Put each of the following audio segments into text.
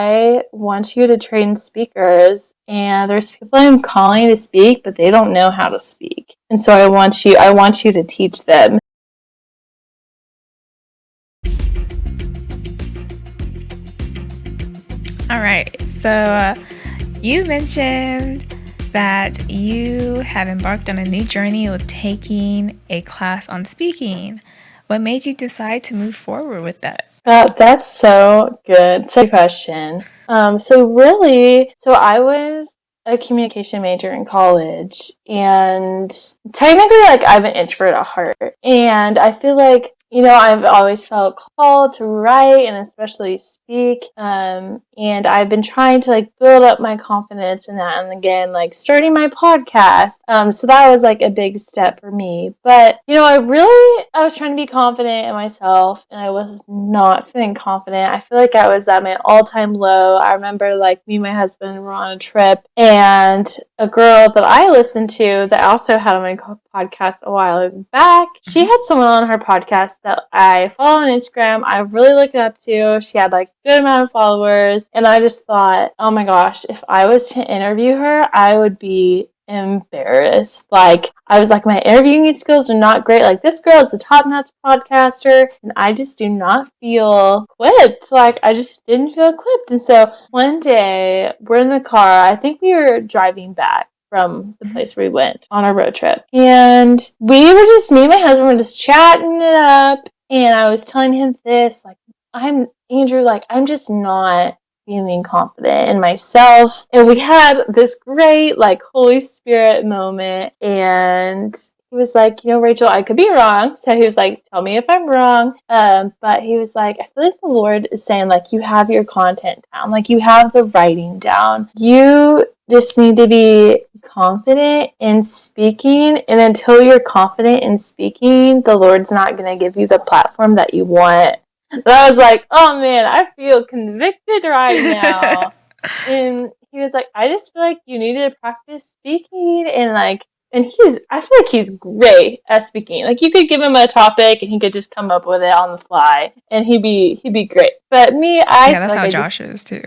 I want you to train speakers, and there's people I'm calling to speak, but they don't know how to speak. And so I want you to teach them. All right. So you mentioned that you have embarked on a new journey of taking a class on speaking. What made you decide to move forward with that? That's so good. So good question. So I was a communication major in college, and technically, like, I'm an introvert at heart, and I feel like, I've always felt called to write and especially speak. And I've been trying to like build up my confidence in that, and again, like starting my podcast. So that was like a big step for me. But I was trying to be confident in myself, and I was not feeling confident. I feel like I was at my all-time low. I remember like me and my husband were on a trip, and a girl that I listened to that also had on my podcast a while back, she had someone on her podcast that I follow on Instagram. I really looked up to. She had like a good amount of followers, and I just thought, oh my gosh, if I was to interview her, I would be embarrassed. Like, I was like, my interviewing skills are not great. Like, this girl is a top-notch podcaster, and I just do not feel equipped. Like, I just didn't feel equipped. And so one day, we're in the car. I think we were driving back from the place where we went on our road trip. And me and my husband were just chatting it up. And I was telling him this, like, Andrew, like, I'm just not feeling confident in myself. And we had this great, like, Holy Spirit moment. And he was like, Rachel, I could be wrong. So he was like, tell me if I'm wrong. But he was like, I feel like the Lord is saying, like, you have your content down. Like, you have the writing down. You just need to be confident in speaking. And until you're confident in speaking, the Lord's not going to give you the platform that you want. And I was like, oh man, I feel convicted right now. And he was like, I just feel like you need to practice speaking, and I feel like he's great at speaking. Like, you could give him a topic and he could just come up with it on the fly, and he'd be great. But me, I Yeah, that's feel how like Josh is too.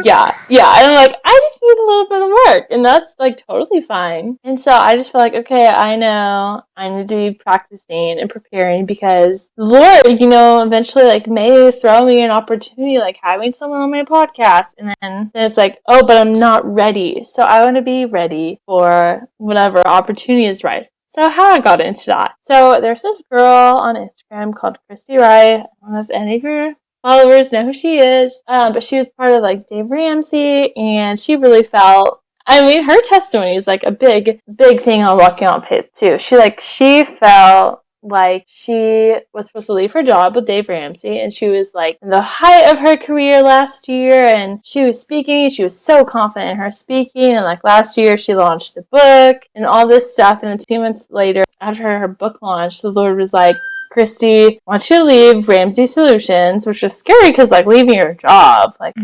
yeah. And I'm like, I just need a little bit of work, and that's like totally fine. And so I just feel like, okay, I know I need to be practicing and preparing, because the Lord, eventually like may throw me an opportunity, like having someone on my podcast, and then it's like, oh, but I'm not ready. So I want to be ready for whatever opportunity is right. So how I got into that. So there's this girl on Instagram called Christy Wright. I don't know if any of your followers know who she is, but she was part of like Dave Ramsey, and she really felt, I mean, her testimony is like a big thing on Walking on Faith too. She felt like she was supposed to leave her job with Dave Ramsey, and she was like in the height of her career last year, and she was speaking. She was so confident in her speaking, and like last year she launched a book and all this stuff, and then 2 months later, after her book launch, the Lord was like, Christy, I want you to leave Ramsey Solutions, which is scary because, like, leaving your job, like,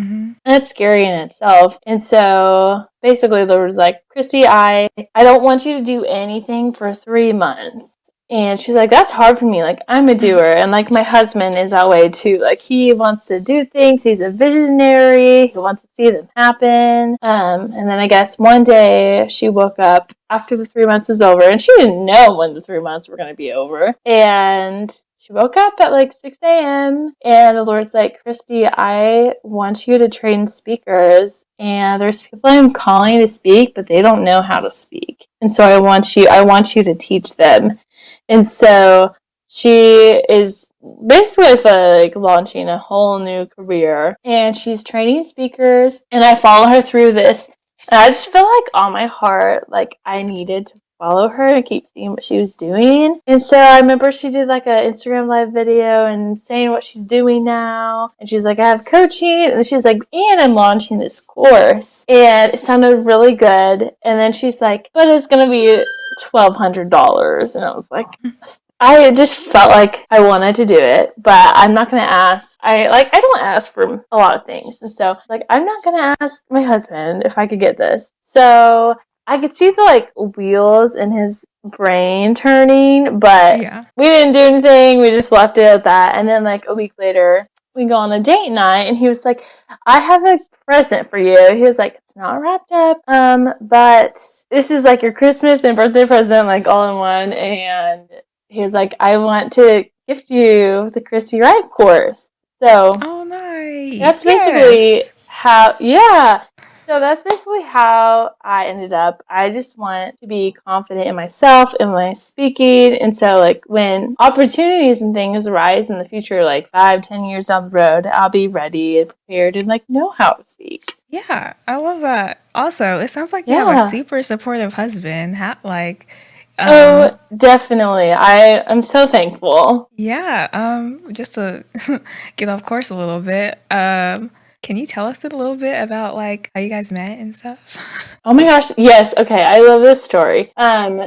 that's scary in itself. And so basically, the Lord was like, Christy, I don't want you to do anything for 3 months. And she's like, that's hard for me. Like, I'm a doer. And, like, my husband is that way, too. Like, he wants to do things. He's a visionary. He wants to see them happen. And then I guess one day she woke up after the 3 months was over. And she didn't know when the 3 months were going to be over. And she woke up at like 6 a.m. and the Lord's like, Christy, I want you to train speakers, and there's people I'm calling to speak, but they don't know how to speak. And so I want you to teach them. And so she is basically like launching a whole new career, and she's training speakers, and I follow her through this. And I just feel like on my heart, like I needed to follow her and keep seeing what she was doing. And so I remember she did like an Instagram live video and saying what she's doing now. And she's like, I have coaching. And she's like, and I'm launching this course. And it sounded really good. And then she's like, but it's going to be $1,200. And I was like, I just felt like I wanted to do it, but I'm not going to ask. I don't ask for a lot of things. And so, like, I'm not going to ask my husband if I could get this. So I could see the, like, wheels in his brain turning, but we didn't do anything. We just left it at that. And then, like, a week later, we go on a date night, and he was like, I have a present for you. He was like, it's not wrapped up, but this is like your Christmas and birthday present, like all in one. And he was like, I want to gift you the Christy Wright course. So Oh, nice. that's basically Yes. how, yeah. So that's basically how I ended up. I just want to be confident in myself and my speaking. And so, like, when opportunities and things arise in the future, like 5, 10 years down the road, I'll be ready and prepared and, like, know how to speak. Yeah, I love that. Also, it sounds like you have a Yeah. super supportive husband. Oh, definitely. I'm so thankful. Yeah, just to get off course a little bit, can you tell us a little bit about like how you guys met and stuff? Oh my gosh, yes, okay, I love this story.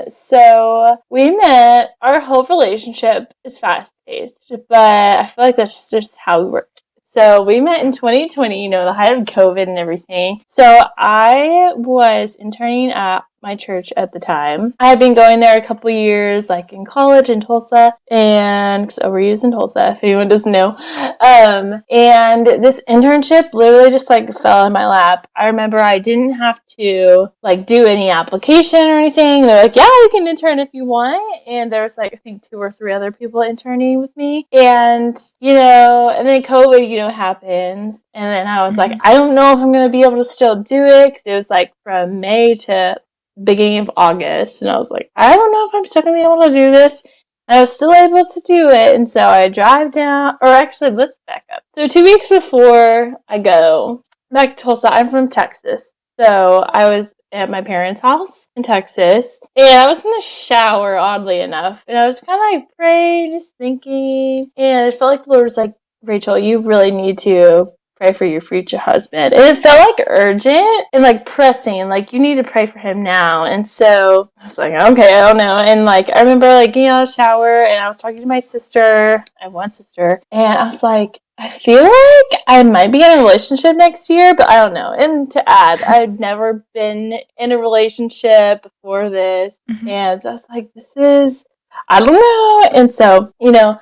So we met, our whole relationship is fast paced, but I feel like that's just how we work. So we met in 2020, the height of COVID and everything. So I was interning at my church at the time. I had been going there a couple years, like in college in Tulsa, and so we're using Tulsa if anyone doesn't know. And this internship literally just like fell in my lap. I remember I didn't have to like do any application or anything. They're like, yeah, you can intern if you want. And there was like, I think 2 or 3 other people interning with me. And, and then COVID, happens. And then I was like, Mhm. I don't know if I'm going to be able to still do it. Cause it was like from May to beginning of August. And I was like, I don't know if I'm still going to be able to do this. I was still able to do it, and so I drive down, or actually, let's back up. So 2 weeks before I go back to Tulsa, I'm from Texas. So I was at my parents' house in Texas, and I was in the shower, oddly enough, and I was kind of like praying, just thinking, and it felt like the Lord was like, Rachel, you really need to pray for your future husband. And it felt like urgent and like pressing, like you need to pray for him now. And so I was like, okay, I don't know. And like I remember like getting out of the shower and I was talking to my sister. I have one sister, and I was like, I feel like I might be in a relationship next year, but I don't know. And to add, I'd never been in a relationship before this. Mhm. And so I was like, I don't know. And so,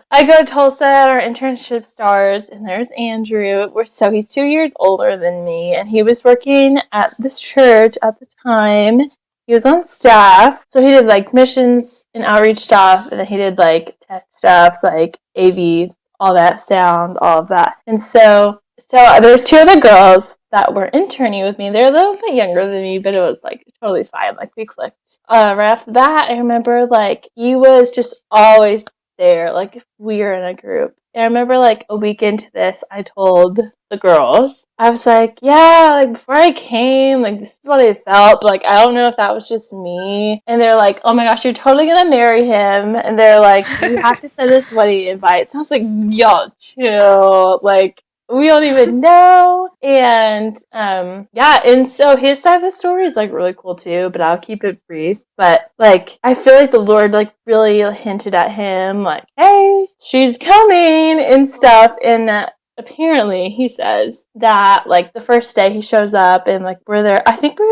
I go to Tulsa, our internship stars, and there's Andrew. So he's 2 years older than me, and he was working at this church at the time. He was on staff, so he did like missions and outreach stuff, and then he did like tech stuff, like AV, all that sound, all of that. And so there's 2 other girls that were interning with me. They're a little bit younger than me, but it was like totally fine. Like we clicked. Right after that, I remember like he was just always there. Like if we were in a group. And I remember like a week into this, I told the girls, I was like, yeah, like before I came, like this is what I felt. But like I don't know if that was just me. And they're like, oh my gosh, you're totally gonna marry him. And they're like, you have to send us wedding invites. So I was like, y'all chill. Like we don't even know. And yeah, and so his side of the story is like really cool too, but I'll keep it brief. But like I feel like the Lord like really hinted at him like, hey, she's coming and stuff. And apparently he says that like the first day he shows up and like we're there, I think we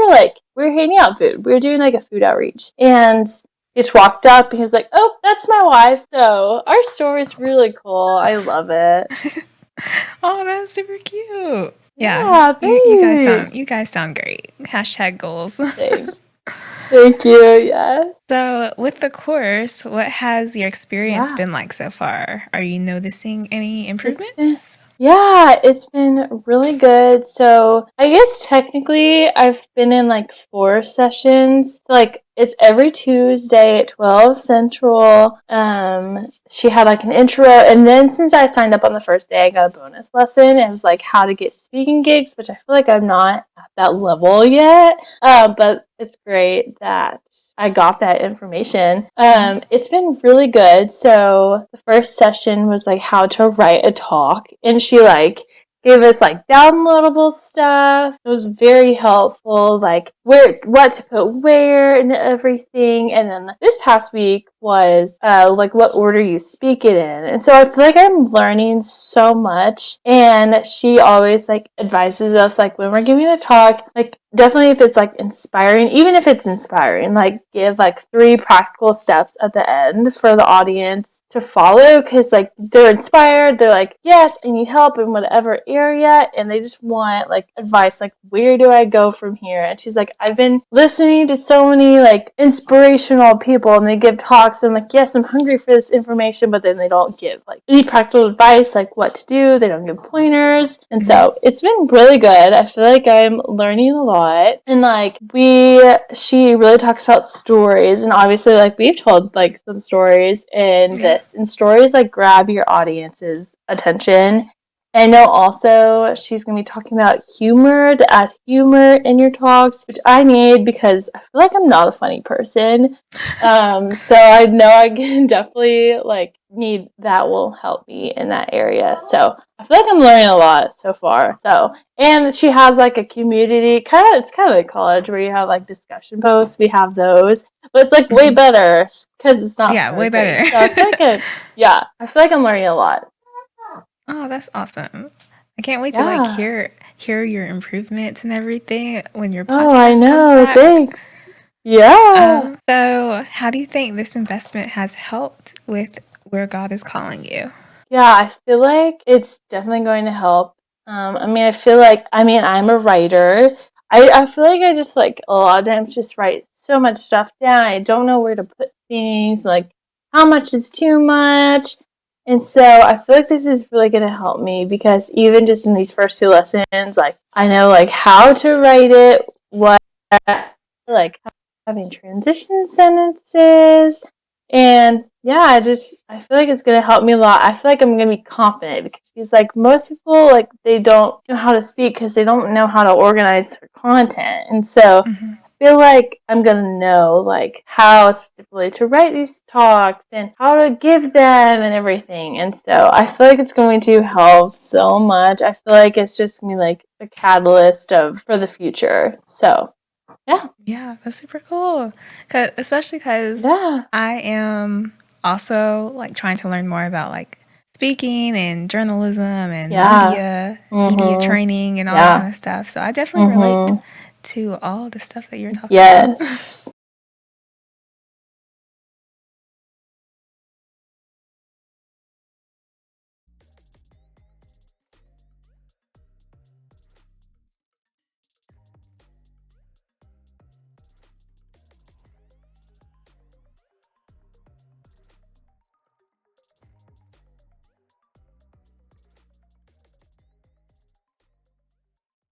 were handing out food, we were doing like a food outreach, and he just walked up and he was like, oh, that's my wife. So our story is really cool. I love it. Oh, that's super cute. Yeah, Yeah, you guys thanks. sound great. Hashtag goals. Thanks. Thank you. Yes. So, with the course, what has your experience Yeah. been like so far? Are you noticing any It's been improvements? Yeah, it's been really good. So I guess technically I've been in like 4 sessions. So like it's every Tuesday at 12 Central. She had like an intro, and then since I signed up on the first day, I got a bonus lesson. It was like how to get speaking gigs, which I feel like I'm not at that level yet. But it's great that I got that information. Mhm. It's been really good. So the first session was like how to write a talk, and she like gave us like downloadable stuff. It was very helpful, like what to put where and everything. And then this past week was like what order you speak it in. And so I feel like I'm learning so much. And she always like advises us like when we're giving a talk, like definitely if it's like inspiring, even if it's inspiring, like give like 3 practical steps at the end for the audience to follow, because like they're inspired, they're like, yes, I need help in whatever area, and they just want like advice, like where do I go from here? And she's like, I've been listening to so many like inspirational people and they give talks, and I'm like, yes, I'm hungry for this information, but then they don't give like any practical advice like what to do, they don't give pointers. And so it's been really good. I feel like I'm learning a lot. And like she really talks about stories, and obviously like we've told like some stories in this, and stories like grab your audience's attention. And I know also she's going to be talking about humor, to add humor in your talks, which I need because I feel like I'm not a funny person. So I know I can definitely like need that will help me in that area. So I feel like I'm learning a lot so far. So, and she has like a community it's kind of like college where you have like discussion posts. We have those, but it's like way better because it's not Yeah, way perfect. better. So I feel like I feel like I'm learning a lot. Oh, that's awesome. I can't wait to like Yeah. hear your improvements and everything when your Oh, I podcast comes know. back. Thanks. Yeah. So how do you think this investment has helped with where God is calling you? Yeah, I feel like it's definitely going to help. I mean, I'm a writer. I feel like I just like a lot of times just write so much stuff down. I don't know where to put things, like how much is too much. And so I feel like this is really going to help me because even just in these first 2 lessons, like I know like how to write it, what like having transition sentences, and yeah, I feel like it's gonna help me a lot. I feel like I'm gonna be confident because she's like, most people like they don't know how to speak because they don't know how to organize their content, and so I feel like I'm gonna know like how specifically to write these talks and how to give them and everything. And so I feel like it's going to help so much. I feel like it's just gonna be like a catalyst for the future. So yeah. Yeah, that's super cool. Especially because Yeah. I am also like trying to learn more about like speaking and journalism and Yeah. media Mhm. training and all that Yeah. kind of stuff. So I definitely relate Mhm. to all the stuff that you're talking about. Yes.